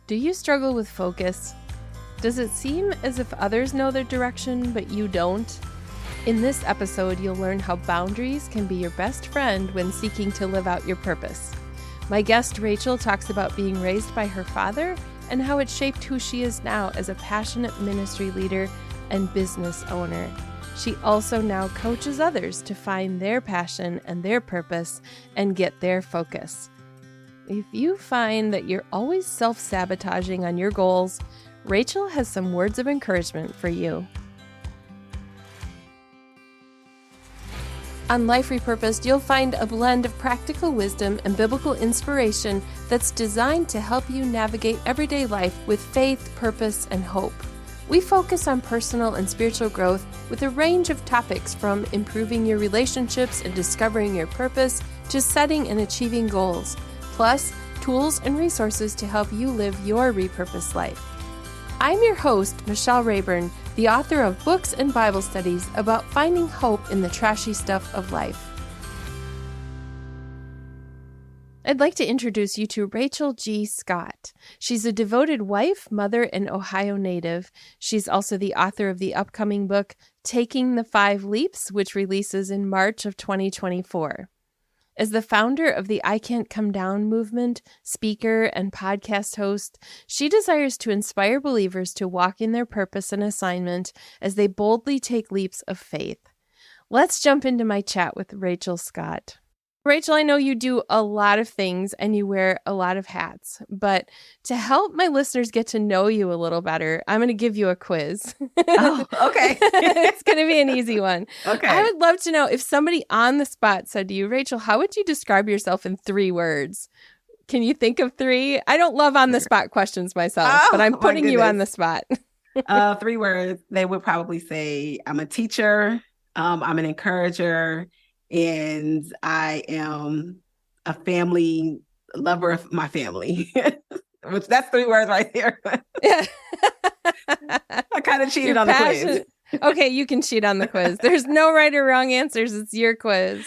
Do you struggle with focus? Does it seem as if others know their direction, but you don't? In this episode, you'll learn how boundaries can be your best friend when seeking to live out your purpose. My guest, Rachel, talks about being raised by her father and how it shaped who she is now as a passionate ministry leader and business owner. She also now coaches others to find their passion and their purpose and get their focus. If you find that you're always self-sabotaging on your goals, Rachel has some words of encouragement for you. On Life Repurposed, you'll find a blend of practical wisdom and biblical inspiration that's designed to help you navigate everyday life with faith, purpose, and hope. We focus on personal and spiritual growth with a range of topics from improving your relationships and discovering your purpose to setting and achieving goals, plus tools and resources to help you live your repurposed life. I'm your host, Michelle Rayburn, the author of books and Bible studies about finding hope in the trashy stuff of life. I'd like to introduce you to Rachel G. Scott. She's a devoted wife, mother, and Ohio native. She's also the author of the upcoming book, Taking the 5 Leaps, which releases in March of 2024. As the founder of the I Can't Come Down movement, speaker, and podcast host, she desires to inspire believers to walk in their purpose and assignment as they boldly take leaps of faith. Let's jump into my chat with Rachel Scott. Rachel, I know you do a lot of things and you wear a lot of hats, but to help my listeners get to know you a little better, I'm going to give you a quiz. Oh, okay. It's going to be an easy one. Okay. I would love to know if somebody on the spot said to you, Rachel, how would you describe yourself in 3 words? Can you think of 3? I don't love on the spot questions myself, but I'm putting you on the spot. 3 words. They would probably say, I'm a teacher, I'm an encourager, and I am a family lover of my family. Which that's 3 words right there. Yeah. I kind of cheated on the quiz. Okay, you can cheat on the quiz. There's no right or wrong answers. It's your quiz.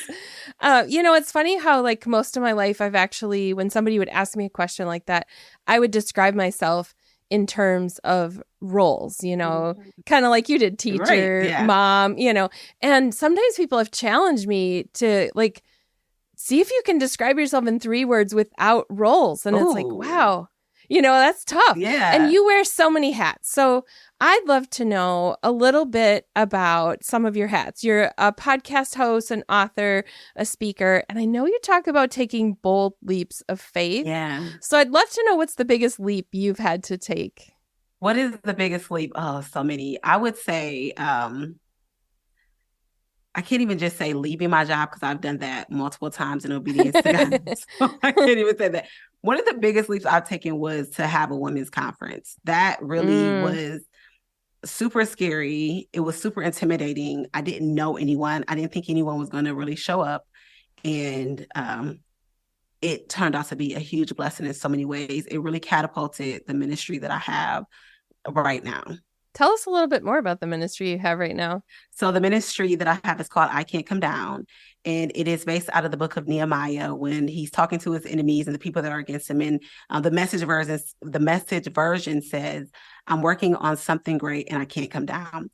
It's funny how like most of my life I've actually, when somebody would ask me a question like that, I would describe myself in terms of roles, kind of like you did, teacher, right, yeah. mom, and sometimes people have challenged me to like, see if you can describe yourself in 3 words without roles. And It's like, wow, that's tough. Yeah. And you wear so many hats. So I'd love to know a little bit about some of your hats. You're a podcast host, an author, a speaker, and I know you talk about taking bold leaps of faith. Yeah. So I'd love to know what's the biggest leap you've had to take. What is the biggest leap? Oh, so many. I would say, I can't even just say leaving my job because I've done that multiple times in obedience to God. So I can't even say that. One of the biggest leaps I've taken was to have a women's conference. That really was super scary. It was super intimidating. I didn't know anyone. I didn't think anyone was going to really show up. And it turned out to be a huge blessing in so many ways. It really catapulted the ministry that I have right now. Tell us a little bit more about the ministry you have right now. So the ministry that I have is called I Can't Come Down. And it is based out of the book of Nehemiah when he's talking to his enemies and the people that are against him. And the message version says, I'm working on something great and I can't come down.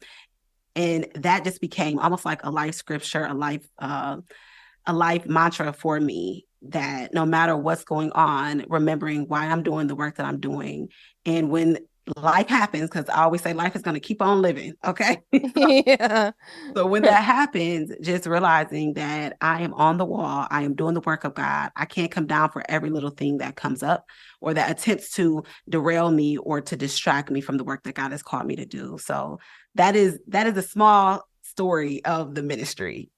And that just became almost like a life scripture, a life mantra for me, that no matter what's going on, remembering why I'm doing the work that I'm doing. And when life happens, because I always say life is going to keep on living. Okay. Yeah. So when that happens, just realizing that I am on the wall, I am doing the work of God. I can't come down for every little thing that comes up or that attempts to derail me or to distract me from the work that God has called me to do. So that is a small story of the ministry.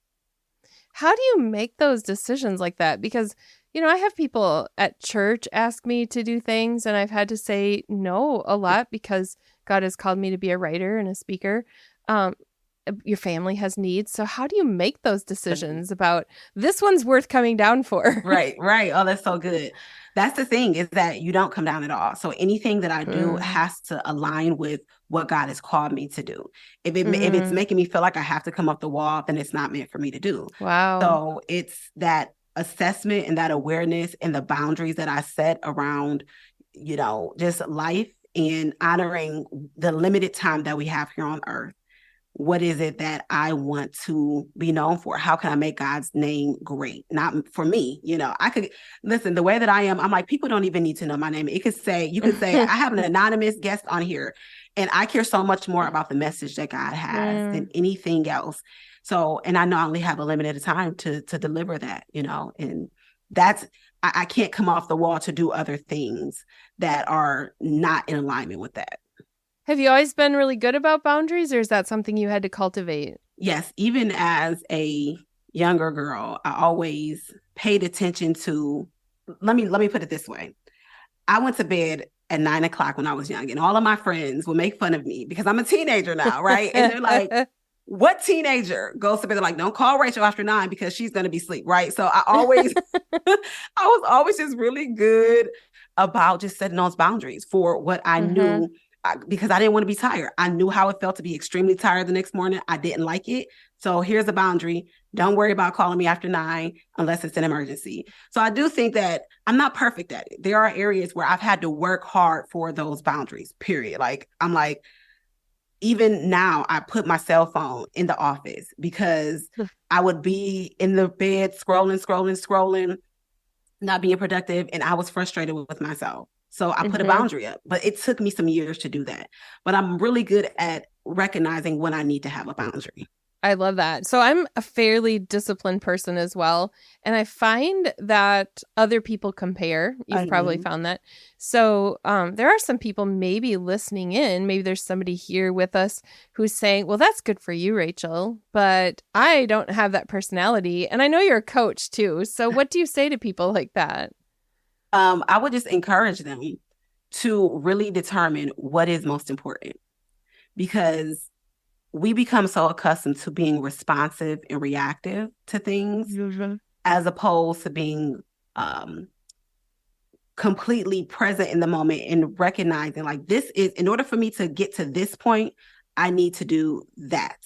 How do you make those decisions like that? Because I have people at church ask me to do things and I've had to say no a lot because God has called me to be a writer and a speaker. Your family has needs. So how do you make those decisions about this one's worth coming down for? Right. Oh, that's so good. That's the thing, is that you don't come down at all. So anything that I do has to align with what God has called me to do. If it's making me feel like I have to come up the wall, then it's not meant for me to do. Wow. So it's that assessment and that awareness and the boundaries that I set around just life and honoring the limited time that we have here on earth. What is it that I want to be known for? How can I make God's name great? Not for me. I could listen, the way that I am, I'm like, people don't even need to know my name. You could say, I have an anonymous guest on here, and I care so much more about the message that God has than anything else. So, and I know I only have a limited time to deliver that, and that's, I can't come off the wall to do other things that are not in alignment with that. Have you always been really good about boundaries, or is that something you had to cultivate? Yes, even as a younger girl, I always paid attention to, let me put it this way. I went to bed at 9 o'clock when I was young, and all of my friends would make fun of me because I'm a teenager now, right? And they're like, what teenager goes to bed? They're like, don't call Rachel after 9 because she's going to be asleep, right? So I was always just really good about just setting those boundaries for what I knew, because I didn't want to be tired. I knew how it felt to be extremely tired the next morning. I didn't like it. So here's a boundary. Don't worry about calling me after 9 unless it's an emergency. So I do think that I'm not perfect at it. There are areas where I've had to work hard for those boundaries, period. Like, I'm like, even now, I put my cell phone in the office because I would be in the bed scrolling, not being productive. And I was frustrated with myself. So I put a boundary up, but it took me some years to do that. But I'm really good at recognizing when I need to have a boundary. I love that. So I'm a fairly disciplined person as well. And I find that other people compare. You've probably found that. So there are some people maybe listening in. Maybe there's somebody here with us who's saying, well, that's good for you, Rachel, but I don't have that personality. And I know you're a coach too. So what do you say to people like that? I would just encourage them to really determine what is most important, because we become so accustomed to being responsive and reactive to things as opposed to being completely present in the moment and recognizing, like, this is, in order for me to get to this point, I need to do that.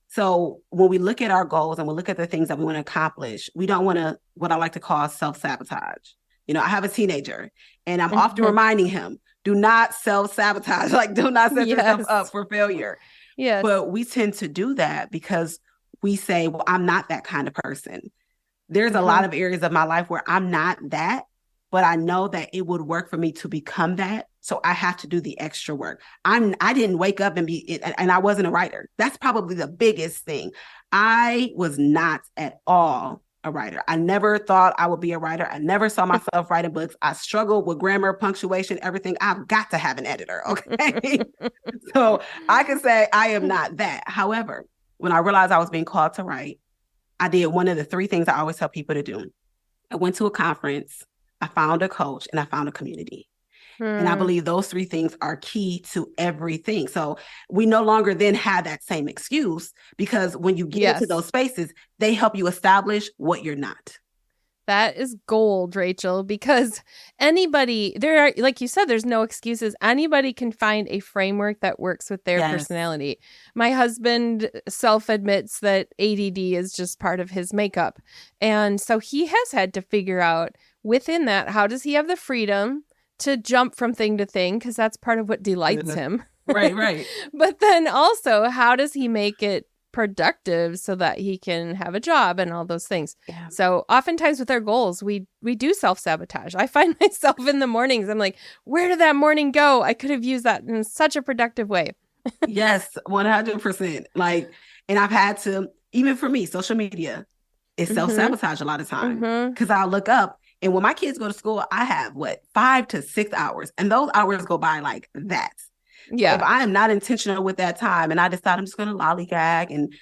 So when we look at our goals and we look at the things that we want to accomplish, we don't want to, what I like to call, self-sabotage. I have a teenager, and I'm often reminding him, do not self-sabotage. Like, do not set yourself up for failure. Yes. But we tend to do that because we say, well, I'm not that kind of person. There's a lot of areas of my life where I'm not that, but I know that it would work for me to become that. So I have to do the extra work. I didn't wake up and I wasn't a writer. That's probably the biggest thing. I was not at all a writer. I never thought I would be a writer. I never saw myself writing books. I struggled with grammar, punctuation, everything. I've got to have an editor. Okay. So I can say I am not that. However, when I realized I was being called to write, I did one of the 3 things I always tell people to do. I went to a conference, I found a coach, and I found a community. And I believe those 3 things are key to everything. So we no longer then have that same excuse, because when you get into those spaces, they help you establish what you're not. That is gold, Rachel, because anybody, like you said, there's no excuses. Anybody can find a framework that works with their personality. My husband self-admits that ADD is just part of his makeup. And so he has had to figure out within that, how does he have the freedom to jump from thing to thing? Because that's part of what delights him. Right. But then also, how does he make it productive so that he can have a job and all those things? Yeah. So oftentimes with our goals, we do self-sabotage. I find myself in the mornings, I'm like, where did that morning go? I could have used that in such a productive way. Yes, 100%. Like, and I've had to, even for me, social media is self-sabotage a lot of times, because I'll look up, and when my kids go to school, I have 5 to 6 hours, and those hours go by like that. Yeah. If I am not intentional with that time and I decide I'm just going to lollygag, and,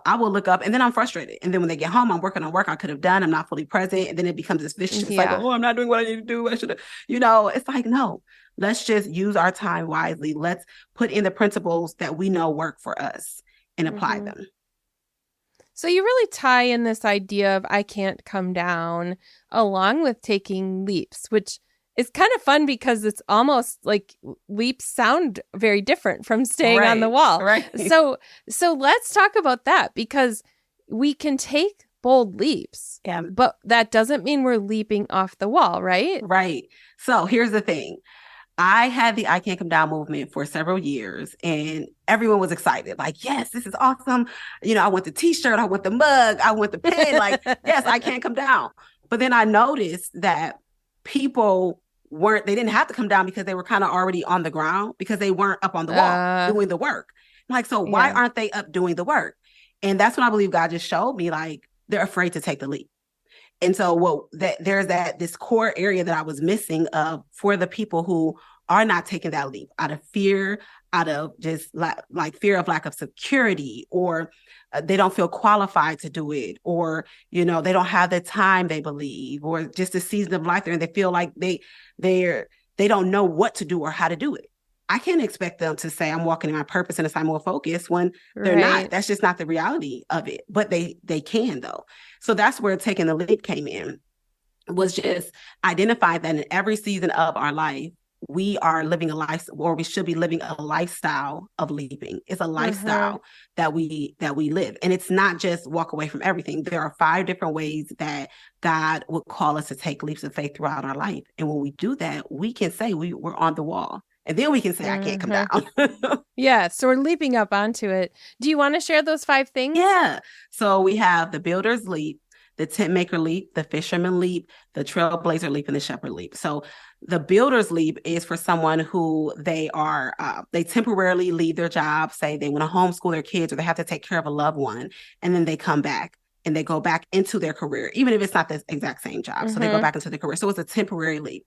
I will look up, and then I'm frustrated. And then when they get home, I'm working on work I could have done. I'm not fully present. And then it becomes this vicious cycle. Oh, I'm not doing what I need to do. I should have, it's like, no, let's just use our time wisely. Let's put in the principles that we know work for us and apply them. So you really tie in this idea of I can't come down along with taking leaps, which is kind of fun because it's almost like leaps sound very different from staying on the wall. Right. So let's talk about that, because we can take bold leaps. Yeah. But that doesn't mean we're leaping off the wall, right? Right. So here's the thing. I had the I Can't Come Down movement for several years, and everyone was excited. Like, yes, this is awesome. I want the t-shirt, I want the mug, I want the pen. Like, yes, I can't come down. But then I noticed that people they didn't have to come down because they were kind of already on the ground because they weren't up on the wall doing the work. Like, so why aren't they up doing the work? And that's when I believe God just showed me, like, they're afraid to take the leap. And so there's this core area that I was missing for the people who are not taking that leap out of fear, out of just like fear of lack of security, or they don't feel qualified to do it, or, they don't have the time they believe, or just the season of life there, and they feel like they don't know what to do or how to do it. I can't expect them to say I'm walking in my purpose and assignment with focus when they're not. That's just not the reality of it. But they can, though. So that's where taking the leap came in, was just identify that in every season of our life, we are living a life, or we should be living a lifestyle of leaping. It's a lifestyle that we live. And it's not just walk away from everything. There are 5 different ways that God would call us to take leaps of faith throughout our life. And when we do that, we can say we're on the wall. And then we can say, I can't come down. Yeah. So we're leaping up onto it. Do you want to share those 5 things? Yeah. So we have the builder's leap, the tent maker leap, the fisherman leap, the trailblazer leap, and the shepherd leap. So the builder's leap is for someone who they temporarily leave their job, say they want to homeschool their kids, or they have to take care of a loved one, and then they come back and they go back into their career, even if it's not the exact same job. So they go back into their career. So it's a temporary leap.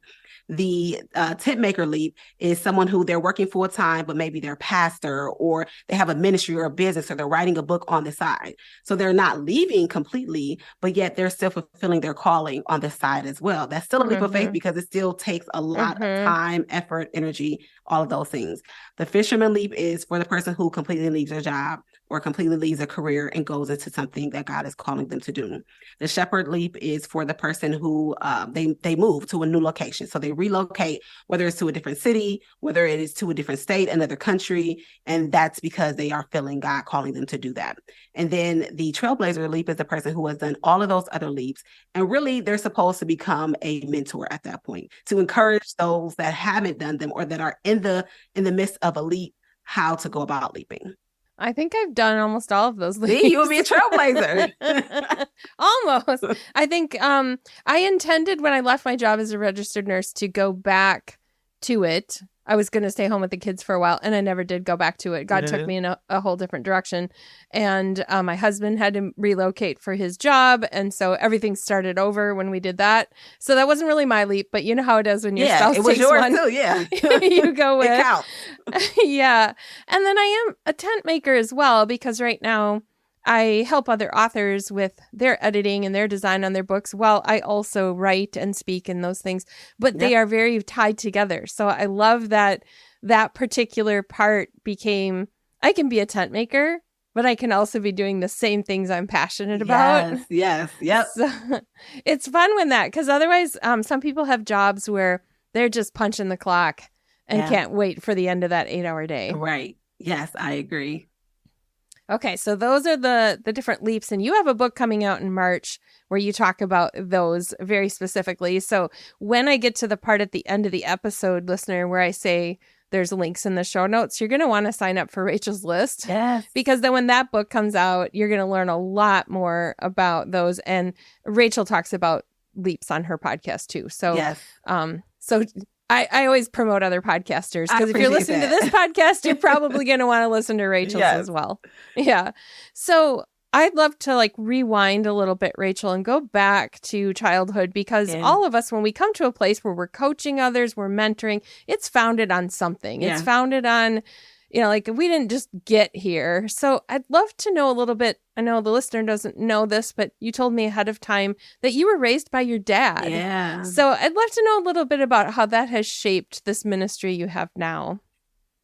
The tent maker leap is someone who they're working full time, but maybe they're a pastor, or they have a ministry or a business, or they're writing a book on the side. So they're not leaving completely, but yet they're still fulfilling their calling on the side as well. That's still a leap of faith because it still takes a lot of time, effort, energy, all of those things. The fisherman leap is for the person who completely leaves their job or completely leaves a career and goes into something that God is calling them to do. The shepherd leap is for the person who they move to a new location. So they relocate, whether it's to a different city, whether it is to a different state, another country, and that's because they are feeling God calling them to do that. And then the trailblazer leap is the person who has done all of those other leaps, and really they're supposed to become a mentor at that point, to encourage those that haven't done them or that are in the midst of a leap, how to go about leaping. I think I've done almost all of those leaps. See, you would be a trailblazer. Almost. I think I intended when I left my job as a registered nurse to go back to it. I was going to stay home with the kids for a while, and I never did go back to it. God took me in a whole different direction. And my husband had to relocate for his job. And so everything started over when we did that. So that wasn't really my leap, but you know how it is when your spouse takes one. Yeah, it was yours too, yeah. You go with. It counts. Yeah. And then I am a tent maker as well, because right now I help other authors with their editing and their design on their books, while I also write and speak and those things, but they are very tied together. So I love that particular part became, I can be a tent maker, but I can also be doing the same things I'm passionate about. Yes. Yep. So it's fun when because otherwise some people have jobs where they're just punching the clock and can't wait for the end of that 8-hour day. Right. Yes, I agree. Okay, so those are the different leaps, and you have a book coming out in March where you talk about those very specifically. So when I get to the part at the end of the episode, listener, where I say there's links in the show notes, you're going to want to sign up for Rachel's list. Yes. Because then when that book comes out, you're going to learn a lot more about those. And Rachel talks about leaps on her podcast too. So, so I always promote other podcasters, because if you're listening to this podcast, you're probably going to want to listen to Rachel's as well. Yeah. So I'd love to rewind a little bit, Rachel, and go back to childhood, because all of us, when we come to a place where we're coaching others, we're mentoring, it's founded on something. It's founded on, we didn't just get here. So I'd love to know a little bit. I know the listener doesn't know this, but you told me ahead of time that you were raised by your dad. Yeah. So I'd love to know a little bit about how that has shaped this ministry you have now.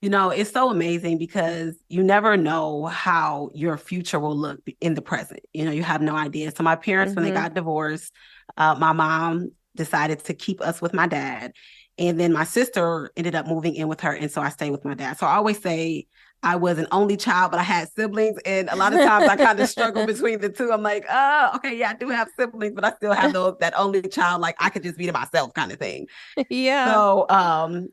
It's so amazing, because you never know how your future will look in the present. You have no idea. So my parents, when they got divorced, my mom decided to keep us with my dad. And then my sister ended up moving in with her. And so I stayed with my dad. So I always say I was an only child, but I had siblings. And a lot of times I kind of struggle between the two. I'm like, oh, okay, yeah, I do have siblings, but I still have that only child, like I could just be to myself kind of thing. Yeah. So,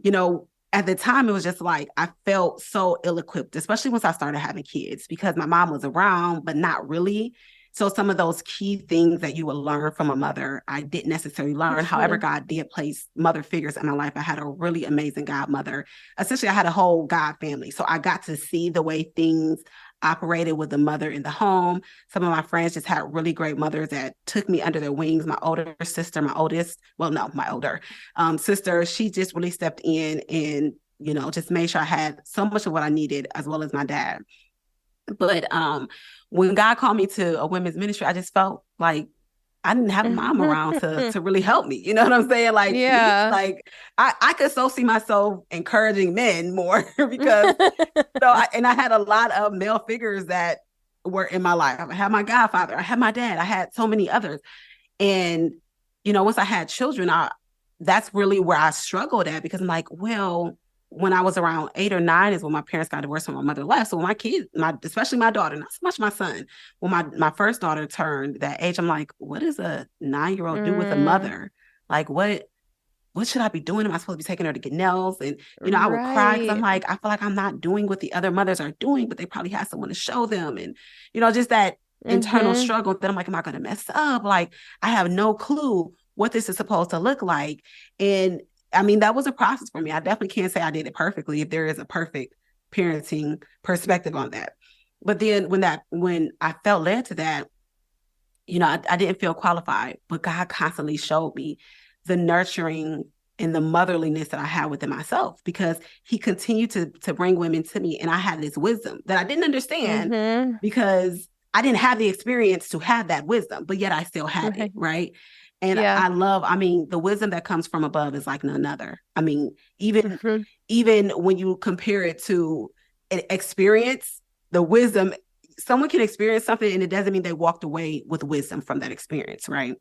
you know, at the time, it was just like I felt so ill-equipped, especially once I started having kids, because my mom was around, but not really. So some of those key things that you would learn from a mother, I didn't necessarily learn. However, God did place mother figures in my life. I had a really amazing godmother. Essentially, I had a whole God family. So I got to see the way things operated with the mother in the home. Some of my friends just had really great mothers that took me under their wings. My older sister, my oldest, well, no, my older sister, she just really stepped in and, you know, just made sure I had so much of what I needed, as well as my dad. But when God called me to a women's ministry, I just felt like I didn't have a mom around to really help me. You know what I'm saying? Like me, Yeah. like I could so see myself encouraging men more because and I had a lot of male figures that were in my life. I had my godfather, I had my dad, I had so many others. And, you know, once I had children, that's really where I struggled at, because I'm like, well, when I was around 8 or 9 is when my parents got divorced and my mother left. So when my kids, especially my daughter, not so much my son, when my first daughter turned that age, I'm like, what does a 9-year-old do with a mother? Like, what should I be doing? Am I supposed to be taking her to get nails? And, you know, I would cry because I'm Right. like, I feel like I'm not doing what the other mothers are doing, but they probably had someone to show them. And, you know, just that internal struggle that I'm like, am I going to mess up? Like, I have no clue what this is supposed to look like. And I mean, that was a process for me. I definitely can't say I did it perfectly, if there is a perfect parenting perspective on that. But then when I felt led to that, you know, I didn't feel qualified, but God constantly showed me the nurturing and the motherliness that I had within myself, because he continued to bring women to me. And I had this wisdom that I didn't understand because I didn't have the experience to have that wisdom, but yet I still had it. Right. And Yeah. I mean, the wisdom that comes from above is like none other. I mean, even when you compare it to an experience, the wisdom, someone can experience something and it doesn't mean they walked away with wisdom from that experience, right?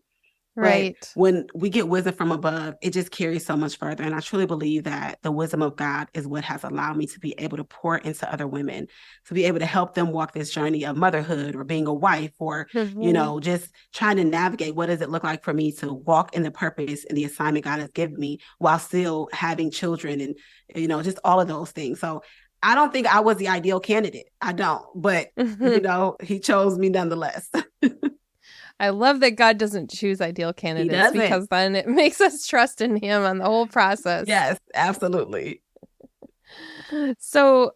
But Right. when we get wisdom from above, it just carries so much further. And I truly believe that the wisdom of God is what has allowed me to be able to pour into other women, to be able to help them walk this journey of motherhood or being a wife, or, you know, just trying to navigate what does it look like for me to walk in the purpose and the assignment God has given me while still having children and, you know, just all of those things. So I don't think I was the ideal candidate. I don't, but, you know, he chose me nonetheless. I love that God doesn't choose ideal He candidates, doesn't. because then it makes us trust in him on the whole process. Yes, absolutely. So,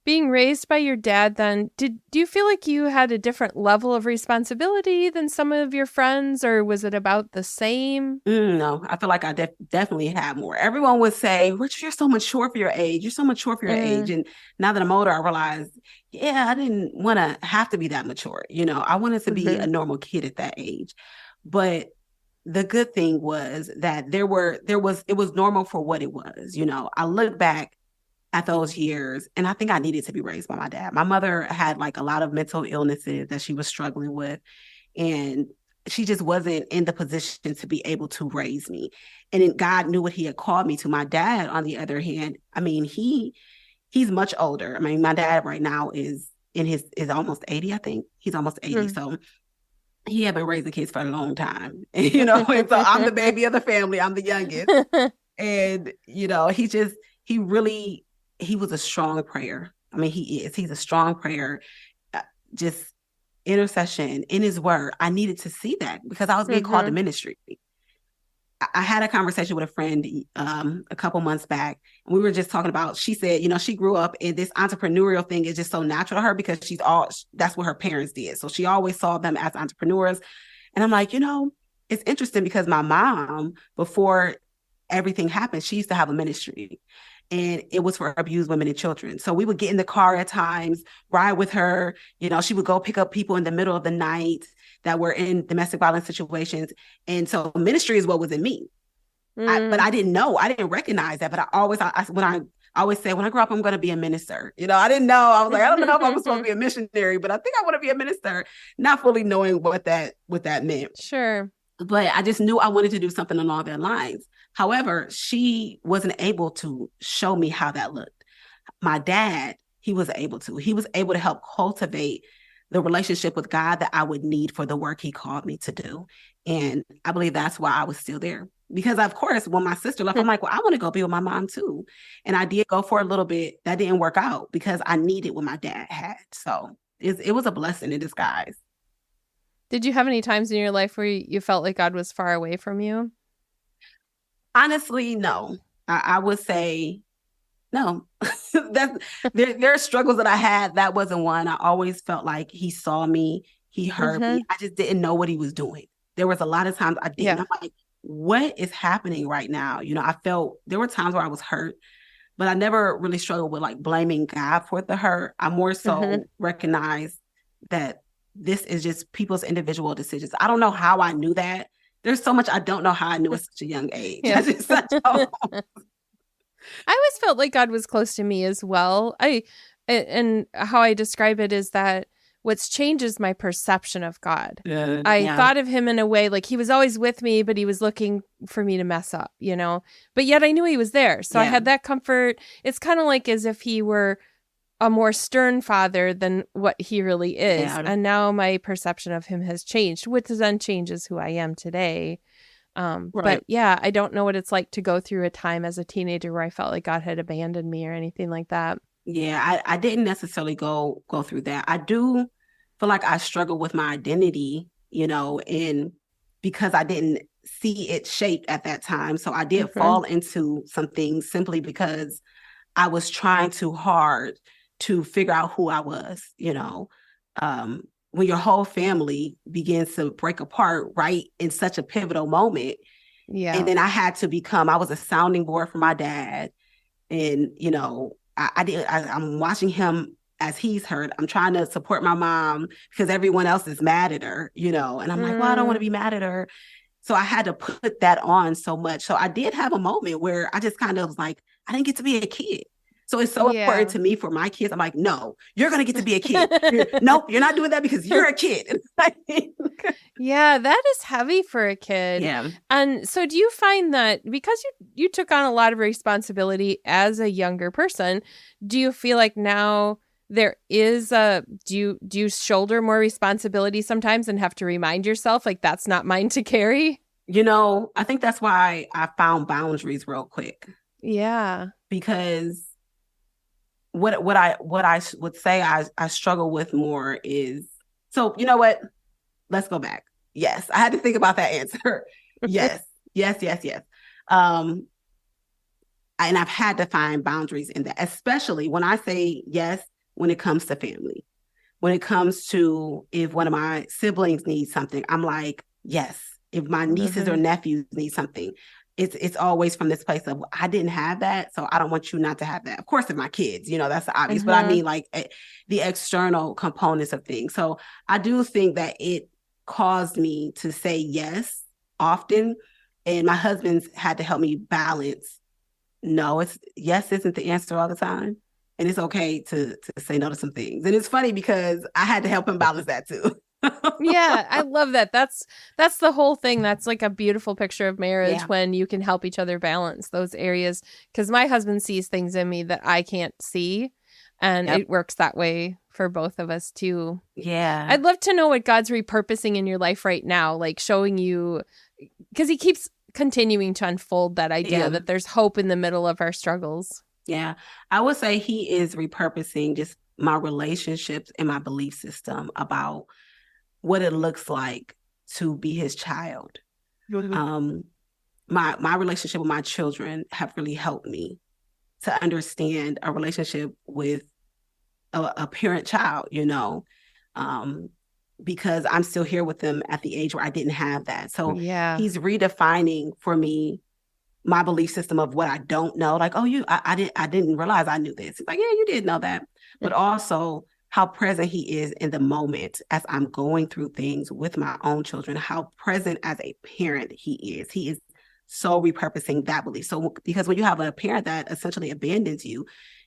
being raised by your dad, then, do you feel like you had a different level of responsibility than some of your friends, or was it about the same? No, I feel like I definitely had more. Everyone would say, Richard, you're so mature for your age. You're so mature for your age. And now that I'm older, I realize, yeah, I didn't want to have to be that mature. You know, I wanted to be a normal kid at that age. But the good thing was that it was normal for what it was. You know, I look back at those years, and I think I needed to be raised by my dad. My mother had like a lot of mental illnesses that she was struggling with, and she just wasn't in the position to be able to raise me. And then God knew what he had called me to. My dad, on the other hand, I mean, he's much older. I mean, my dad right now is is almost 80, I think. He's almost 80. So he had been raising kids for a long time. You know, and so I'm the baby of the family. I'm the youngest. And, you know, he was a strong prayer. I mean, he's a strong prayer, just intercession in his word. I needed to see that because I was being called to ministry. I had a conversation with a friend a couple months back, and we were just talking about, she said, you know, she grew up and this entrepreneurial thing is just so natural to her because that's what her parents did. So she always saw them as entrepreneurs. And I'm like, you know, it's interesting because my mom, before everything happened, she used to have a ministry, and it was for abused women and children. So we would get in the car at times, ride with her. You know, she would go pick up people in the middle of the night that were in domestic violence situations. And so ministry is what was in me. But I didn't know, I didn't recognize that. But I always say, when I grow up, I'm going to be a minister. You know, I didn't know. I was like, I don't know if I'm supposed to be a missionary, but I think I want to be a minister, not fully knowing what that meant. Sure. But I just knew I wanted to do something along that lines. However, she wasn't able to show me how that looked. My dad, he was able to. He was able to help cultivate the relationship with God that I would need for the work he called me to do. And I believe that's why I was still there. Because of course, when my sister left, I'm like, well, I want to go be with my mom too. And I did go for a little bit. That didn't work out because I needed what my dad had. So it was a blessing in disguise. Did you have any times in your life where you felt like God was far away from you? Honestly, no. I would say no. That's there are struggles that I had. That wasn't one. I always felt like he saw me, he heard me. I just didn't know what he was doing. There was a lot of times I didn't. Yeah. I'm like, what is happening right now? I felt there were times where I was hurt, but I never really struggled with like blaming God for the hurt. I more so recognized that this is just people's individual decisions. I don't know how I knew that. There's so much I don't know how I knew at such a young age. Yeah. I always felt like God was close to me as well. And how I describe it is that what's changed is my perception of God. I thought of him in a way like he was always with me, but he was looking for me to mess up, but yet I knew he was there. So I had that comfort. It's kind of like as if he were a more stern father than what he really is. Yeah. And now my perception of him has changed, which then changes who I am today. Right. But yeah, I don't know what it's like to go through a time as a teenager where I felt like God had abandoned me or anything like that. Yeah, I didn't necessarily go through that. I do feel like I struggle with my identity, and because I didn't see it shaped at that time. So I did fall into some things simply because I was trying too hard to figure out who I was, when your whole family begins to break apart right in such a pivotal moment. Yeah. And then I was a sounding board for my dad. And, I'm watching him as he's hurt. I'm trying to support my mom because everyone else is mad at her, and I'm like, well, I don't want to be mad at her. So I had to put that on so much. So I did have a moment where I just kind of was like, I didn't get to be a kid. So it's so important to me for my kids. I'm like, no, you're going to get to be a kid. Nope, you're not doing that because you're a kid. Yeah, that is heavy for a kid. Yeah. And so do you find that because you took on a lot of responsibility as a younger person, do you feel like now there is do you shoulder more responsibility sometimes and have to remind yourself like that's not mine to carry? I think that's why I found boundaries real quick. Yeah. Because what I would say I struggle with more is, so you know what? Let's go back. Yes, I had to think about that answer. Yes. And I've had to find boundaries in that, especially when I say yes, when it comes to family. When it comes to if one of my siblings needs something, I'm like, yes. If my nieces or nephews need something, it's always from this place of, I didn't have that, so I don't want you not to have that. Of course, if my kids, that's the obvious, but I mean like the external components of things. So I do think that it caused me to say yes often, and my husband's had to help me balance. No, yes isn't the answer all the time, and it's okay to say no to some things. And it's funny because I had to help him balance that too. Yeah, I love that. That's the whole thing. That's like a beautiful picture of marriage when you can help each other balance those areas. Because my husband sees things in me that I can't see, and it works that way for both of us too. Yeah, I'd love to know what God's repurposing in your life right now, like showing you, because he keeps continuing to unfold that idea that there's hope in the middle of our struggles. Yeah, I would say he is repurposing just my relationships and my belief system about what it looks like to be his child. My relationship with my children have really helped me to understand a relationship with a parent-child, because I'm still here with them at the age where I didn't have that. So he's redefining for me my belief system of what I don't know. Like, oh, I didn't realize I knew this. It's like, yeah, you did know that. But also how present he is in the moment as I'm going through things with my own children, how present as a parent he is. He is so repurposing that belief. So because when you have a parent that essentially abandons you,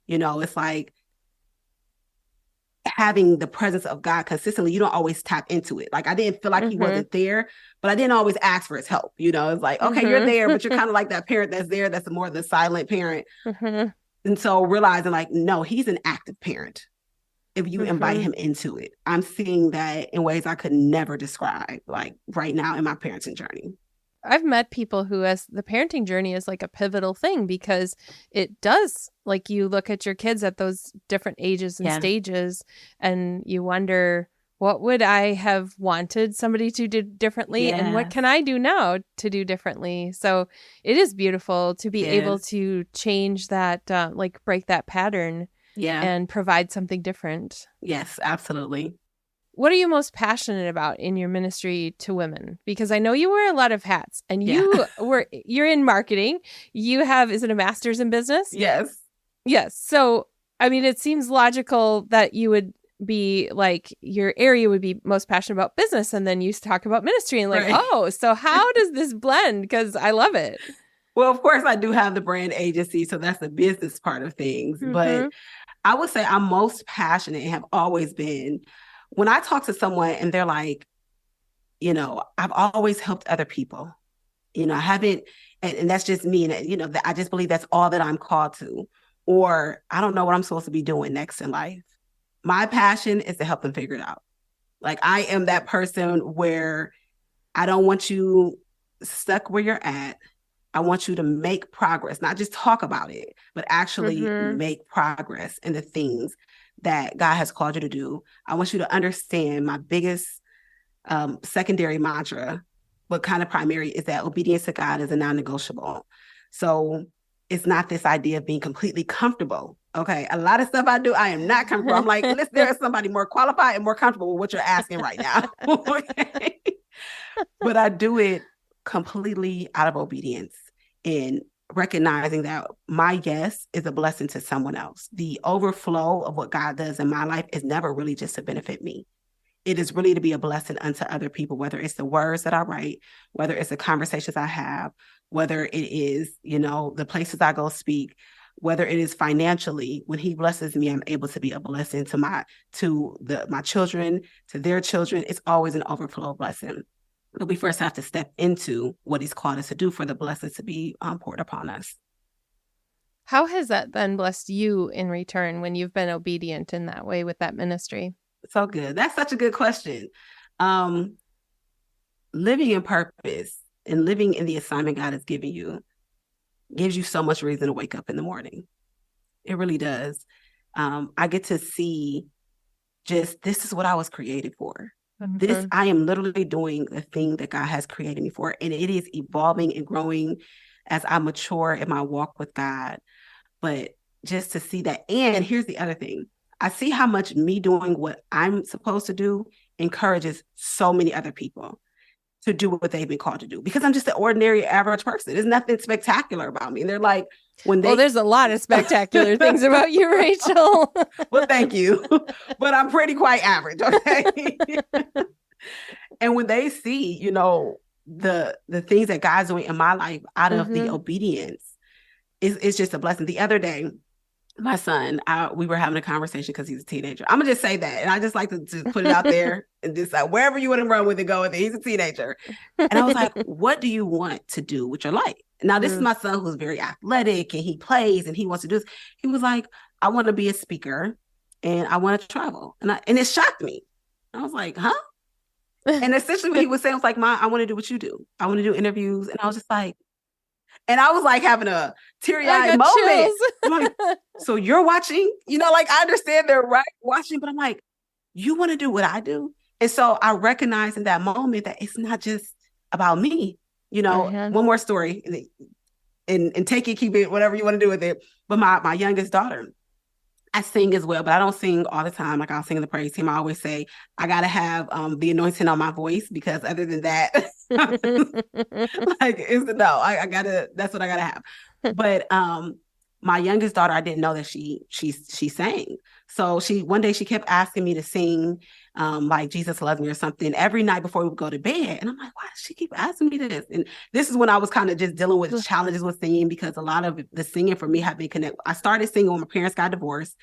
it's like, having the presence of God consistently, you don't always tap into it. Like I didn't feel like he wasn't there, but I didn't always ask for his help. You know, it's like, okay, you're there, but you're kind of like that parent that's there, that's more the silent parent. And so realizing like, no, he's an active parent. If you invite him into it, I'm seeing that in ways I could never describe, like right now in my parenting journey. I've met people who has the parenting journey is like a pivotal thing because it does, like, you look at your kids at those different ages and stages and you wonder, what would I have wanted somebody to do differently and what can I do now to do differently? So it is beautiful to be able to change that, like break that pattern and provide something different. Yes, absolutely. What are you most passionate about in your ministry to women? Because I know you wear a lot of hats and you're in marketing. You have, is it a master's in business? Yes. Yes. So, I mean, it seems logical that you would be like, your area would be most passionate about business. And then you talk about ministry and like, oh, so how does this blend? Because I love it. Well, of course, I do have the brand agency. So that's the business part of things. But I would say I'm most passionate and have always been when I talk to someone and they're like, you know, I've always helped other people, you know, I haven't, and that's just me. And, you know, I just believe that's all that I'm called to, or I don't know what I'm supposed to be doing next in life. My passion is to help them figure it out. Like I am that person where I don't want you stuck where you're at. I want you to make progress, not just talk about it, but actually make progress in the things that God has called you to do. I want you to understand my biggest secondary mantra, but kind of primary, is that obedience to God is a non-negotiable. So it's not this idea of being completely comfortable. Okay. A lot of stuff I do, I am not comfortable. I'm like, listen, there is somebody more qualified and more comfortable with what you're asking right now. Okay? But I do it completely out of obedience and recognizing that my yes is a blessing to someone else. The overflow of what God does in my life is never really just to benefit me. It is really to be a blessing unto other people, whether it's the words that I write, whether it's the conversations I have, whether it is, you know, the places I go speak, whether it is financially. When he blesses me, I'm able to be a blessing to my children, to their children. It's always an overflow blessing. But we first have to step into what he's called us to do for the blessings to be poured upon us. How has that then blessed you in return when you've been obedient in that way with that ministry? So good. That's such a good question. Living in purpose and living in the assignment God has given you gives you so much reason to wake up in the morning. It really does. I get to see just, this is what I was created for. This, I am literally doing the thing that God has created me for. And it is evolving and growing as I mature in my walk with God. But just to see that. And here's the other thing. I see how much me doing what I'm supposed to do encourages so many other people to do what they've been called to do, because I'm just an ordinary average person. There's nothing spectacular about me. And they're like, well, there's a lot of spectacular things about you, Rachel. Well, thank you. But I'm pretty quite average. Okay. And when they see, you know, the things that God's doing in my life out of the obedience, it's just a blessing. The other day, my son, we were having a conversation because he's a teenager. I'm gonna just say that. And I just like to just put it out there and just like, wherever you want to run with it, go with it. He's a teenager. And I was like, what do you want to do with your life? Now, this is my son who's very athletic and he plays and he wants to do this. He was like, I want to be a speaker and I want to travel. And it shocked me. I was like, huh? And essentially what he was saying was like, Mom, I want to do what you do. I want to do interviews. And I was just like, and I was like having a teary-eyed moment. I'm like, so you're watching? You know, like I understand they're watching, but I'm like, you want to do what I do? And so I recognize in that moment that it's not just about me. You know, one more story and take it, keep it, whatever you want to do with it. But my youngest daughter, I sing as well, but I don't sing all the time. Like I'll sing in the praise team. I always say I got to have the anointing on my voice, because other than that, like I gotta, that's what I gotta have. But my youngest daughter, I didn't know that she sang. So one day she kept asking me to sing like Jesus Loves Me or something every night before we would go to bed. And I'm like, why does she keep asking me this? And this is when I was kind of just dealing with challenges with singing, because a lot of the singing for me had been connected. I started singing when my parents got divorced.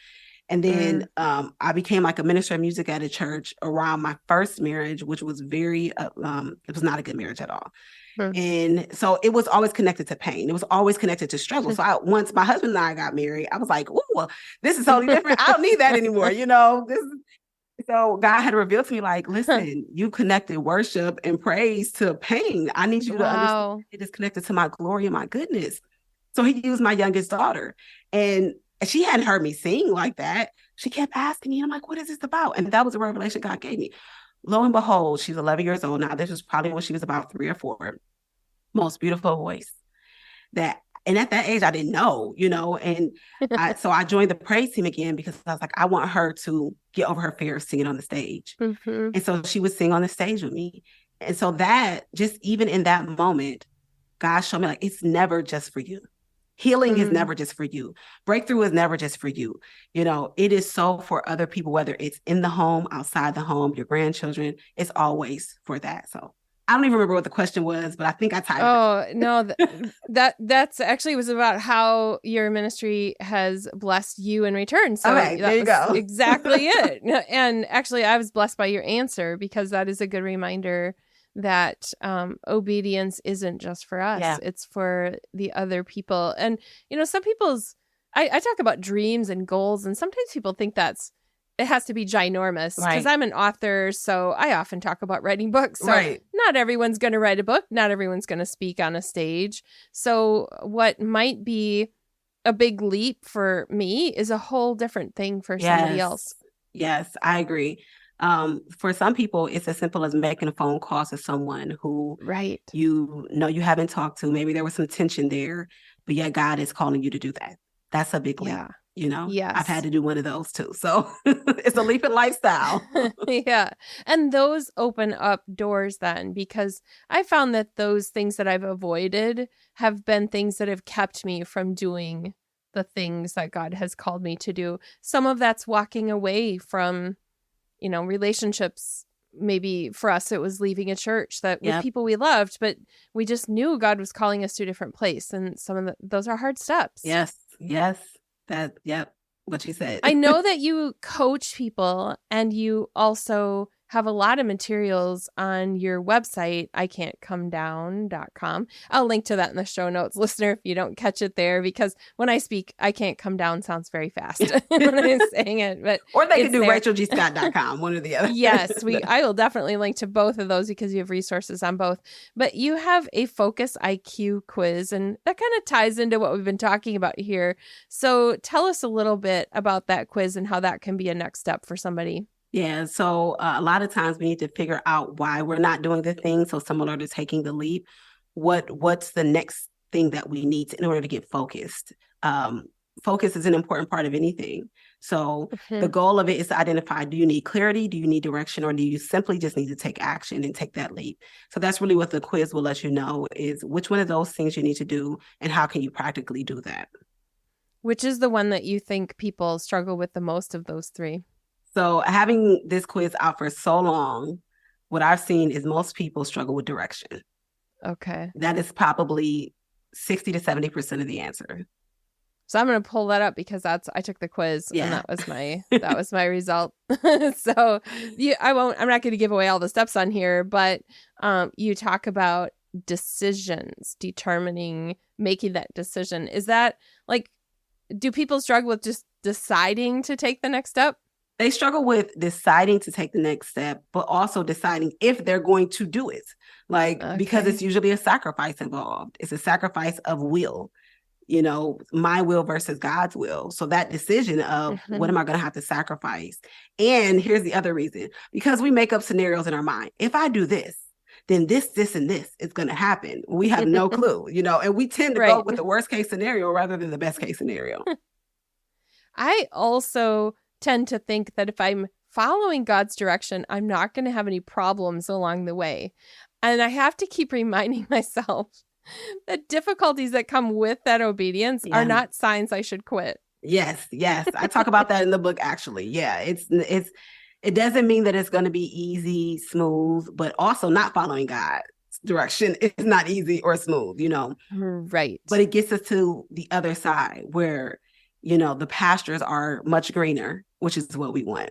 And then I became like a minister of music at a church around my first marriage, which was it was not a good marriage at all. Mm. And so it was always connected to pain. It was always connected to struggle. So once my husband and I got married, I was like, "Ooh, well, this is totally different. I don't need that anymore." So God had revealed to me, like, listen, you connected worship and praise to pain. I need you to understand it is connected to my glory and my goodness. So he used my youngest daughter, and she hadn't heard me sing like that. She kept asking me, and I'm like, what is this about? And that was a revelation God gave me. Lo and behold, she's 11 years old now. This was probably when she was about 3 or 4. Most beautiful voice. And at that age, I didn't know, and so I joined the praise team again because I was like, I want her to get over her fear of singing on the stage. Mm-hmm. And so she would sing on the stage with me. And so that, just even in that moment, God showed me, like, it's never just for you. Healing is never just for you. Breakthrough is never just for you. It is so for other people, whether it's in the home, outside the home, your grandchildren, it's always for that. So I don't even remember what the question was, but I think I typed it. Oh, no, that's actually was about how your ministry has blessed you in return. So okay, there you go. Exactly it. And actually, I was blessed by your answer because that is a good reminder that obedience isn't just for us. Yeah. It's for the other people. And, some people's, I talk about dreams and goals, and sometimes people think it has to be ginormous because I'm an author. So I often talk about writing books. So not everyone's going to write a book. Not everyone's going to speak on a stage. So what might be a big leap for me is a whole different thing for somebody else. Yes, I agree. For some people, it's as simple as making a phone call to someone who you haven't talked to. Maybe there was some tension there, but yet God is calling you to do that. That's a big leap. Yes. I've had to do one of those too. So it's a leap in lifestyle. Yeah. And those open up doors then, because I found that those things that I've avoided have been things that have kept me from doing the things that God has called me to do. Some of that's walking away from, relationships. Maybe for us, it was leaving a church with people we loved, but we just knew God was calling us to a different place. And some of those are hard steps. Yes. What you said. I know that you coach people, and you also have a lot of materials on your website, ican'tcomedown.com. I'll link to that in the show notes, listener, if you don't catch it there, because when I speak, I can't come down sounds very fast when I'm saying it. But or they can do RachelGScott.com, one or the other. Yes, I will definitely link to both of those because you have resources on both. But you have a Focus IQ quiz, and that kind of ties into what we've been talking about here. So tell us a little bit about that quiz and how that can be a next step for somebody. Yeah. So a lot of times we need to figure out why we're not doing the thing. So similar to taking the leap, what's the next thing that we need in order to get focused? Focus is an important part of anything. So the goal of it is to identify, do you need clarity? Do you need direction? Or do you simply just need to take action and take that leap? So that's really what the quiz will let you know, is which one of those things you need to do and how can you practically do that? Which is the one that you think people struggle with the most of those three? So having this quiz out for so long, what I've seen is most people struggle with direction. Okay. That is probably 60 to 70% of the answer. So I'm going to pull that up because I took the quiz and that was my result. So I'm not going to give away all the steps on here, but you talk about decisions, making that decision. Is that do people struggle with just deciding to take the next step? They struggle with deciding to take the next step, but also deciding if they're going to do it. Because it's usually a sacrifice involved. It's a sacrifice of will, my will versus God's will. So that decision of what am I going to have to sacrifice? And here's the other reason, because we make up scenarios in our mind. If I do this, then this, and this is going to happen. We have no clue, and we tend to go with the worst case scenario rather than the best case scenario. I also tend to think that if I'm following God's direction, I'm not going to have any problems along the way. And I have to keep reminding myself that difficulties that come with that obedience are not signs I should quit. Yes. I talk about that in the book, actually. Yeah, it doesn't mean that it's going to be easy, smooth, but also not following God's direction is not easy or smooth, Right. But it gets us to the other side where the pastures are much greener, which is what we want.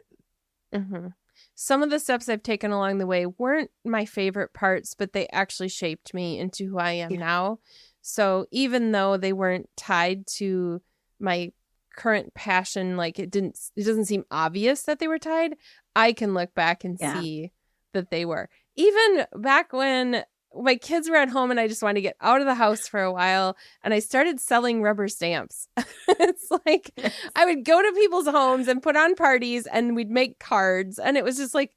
Mm-hmm. Some of the steps I've taken along the way weren't my favorite parts, but they actually shaped me into who I am now. So even though they weren't tied to my current passion, like it doesn't seem obvious that they were tied, I can look back and see that they were. Even back when my kids were at home and I just wanted to get out of the house for a while, and I started selling rubber stamps. It's like I would go to people's homes and put on parties and we'd make cards. And it was just like,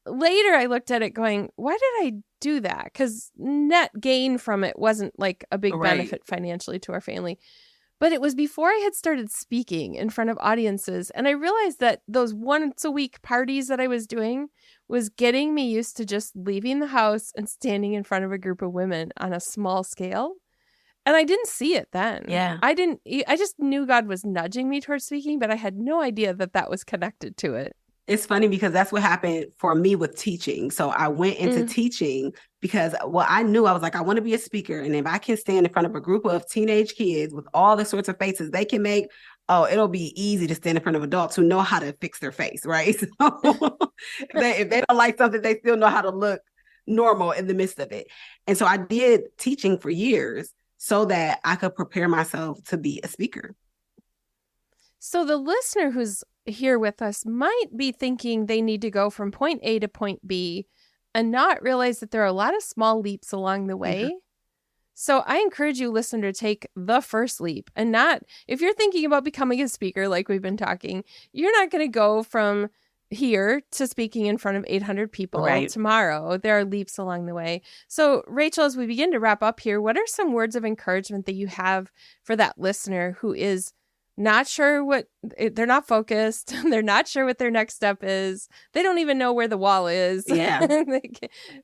later I looked at it going, why did I do that? Because net gain from it wasn't like a big benefit financially to our family. But it was before I had started speaking in front of audiences. And I realized that those once a week parties that I was doing was getting me used to just leaving the house and standing in front of a group of women on a small scale. And I didn't see it then. Yeah. I just knew God was nudging me towards speaking, but I had no idea that that was connected to it. It's funny because that's what happened for me with teaching. So I went into teaching because I knew, I was like, I want to be a speaker. And if I can stand in front of a group of teenage kids with all the sorts of faces they can make, it'll be easy to stand in front of adults who know how to fix their face, right? So if they don't like something, they still know how to look normal in the midst of it. And so I did teaching for years so that I could prepare myself to be a speaker. So the listener who's here with us might be thinking they need to go from point A to point B and not realize that there are a lot of small leaps along the way. Mm-hmm. So I encourage you, listener, to take the first leap, and not, if you're thinking about becoming a speaker, like we've been talking, you're not going to go from here to speaking in front of 800 people tomorrow. There are leaps along the way. So Rachel, as we begin to wrap up here, what are some words of encouragement that you have for that listener who is not sure they're not focused. They're not sure what their next step is. They don't even know where the wall is. Yeah.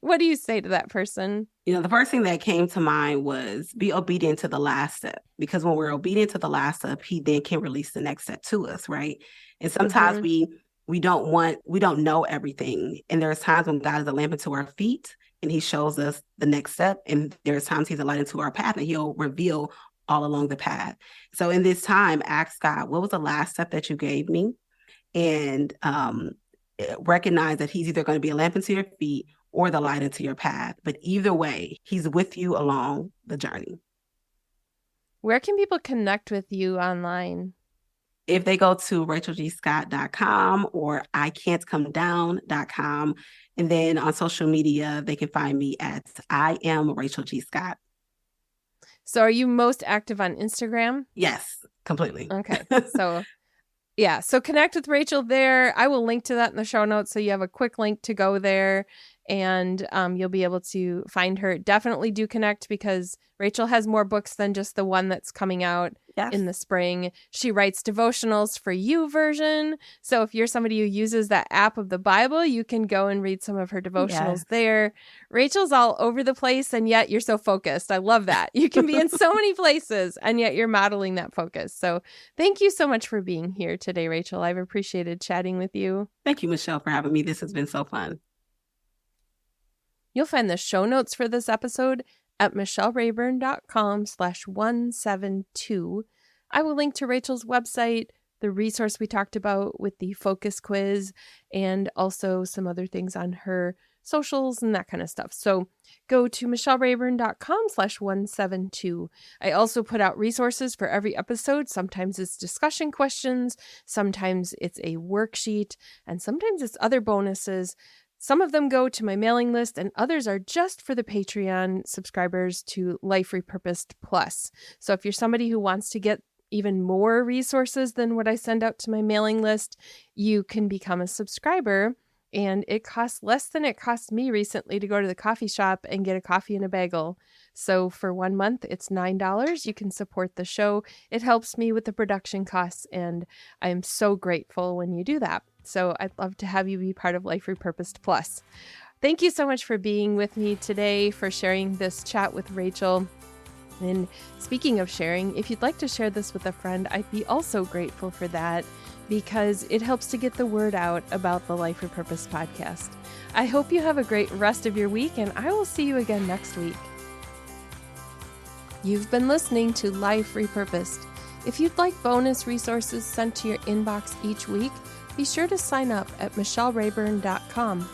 What do you say to that person? The first thing that came to mind was be obedient to the last step, because when we're obedient to the last step, he then can release the next step to us. Right. And sometimes we don't know everything. And there's times when God is a lamp unto our feet and he shows us the next step. And there's times he's a light into our path and he'll reveal all along the path. So in this time, ask God, what was the last step that you gave me? And recognize that he's either going to be a lamp into your feet or the light into your path. But either way, he's with you along the journey. Where can people connect with you online? If they go to rachelgscott.com or ican'tcomedown.com, and then on social media, they can find me at I am Rachel G. Scott. So are you most active on Instagram? Yes, completely. Okay. So yeah. So connect with Rachel there. I will link to that in the show notes, so you have a quick link to go there, and you'll be able to find her. Definitely do connect, because Rachel has more books than just the one that's coming out in the spring. She writes devotionals for you version. So if you're somebody who uses that app of the Bible, you can go and read some of her devotionals there. Rachel's all over the place, and yet you're so focused. I love that. You can be in so many places, and yet you're modeling that focus. So thank you so much for being here today, Rachel. I've appreciated chatting with you. Thank you, Michelle, for having me. This has been so fun. You'll find the show notes for this episode at michellerayburn.com/172. I will link to Rachel's website, the resource we talked about with the focus quiz, and also some other things on her socials and that kind of stuff. So go to michellerayburn.com/172. I also put out resources for every episode. Sometimes it's discussion questions, sometimes it's a worksheet, and sometimes it's other bonuses. Some of them go to my mailing list, and others are just for the Patreon subscribers to Life Repurposed Plus. So if you're somebody who wants to get even more resources than what I send out to my mailing list, you can become a subscriber, and it costs less than it cost me recently to go to the coffee shop and get a coffee and a bagel. So for 1 month, it's $9. You can support the show. It helps me with the production costs, and I'm so grateful when you do that. So I'd love to have you be part of Life Repurposed Plus. Thank you so much for being with me today, for sharing this chat with Rachel. And speaking of sharing, if you'd like to share this with a friend, I'd be also grateful for that, because it helps to get the word out about the Life Repurposed podcast. I hope you have a great rest of your week, and I will see you again next week. You've been listening to Life Repurposed. If you'd like bonus resources sent to your inbox each week, be sure to sign up at michellerayburn.com.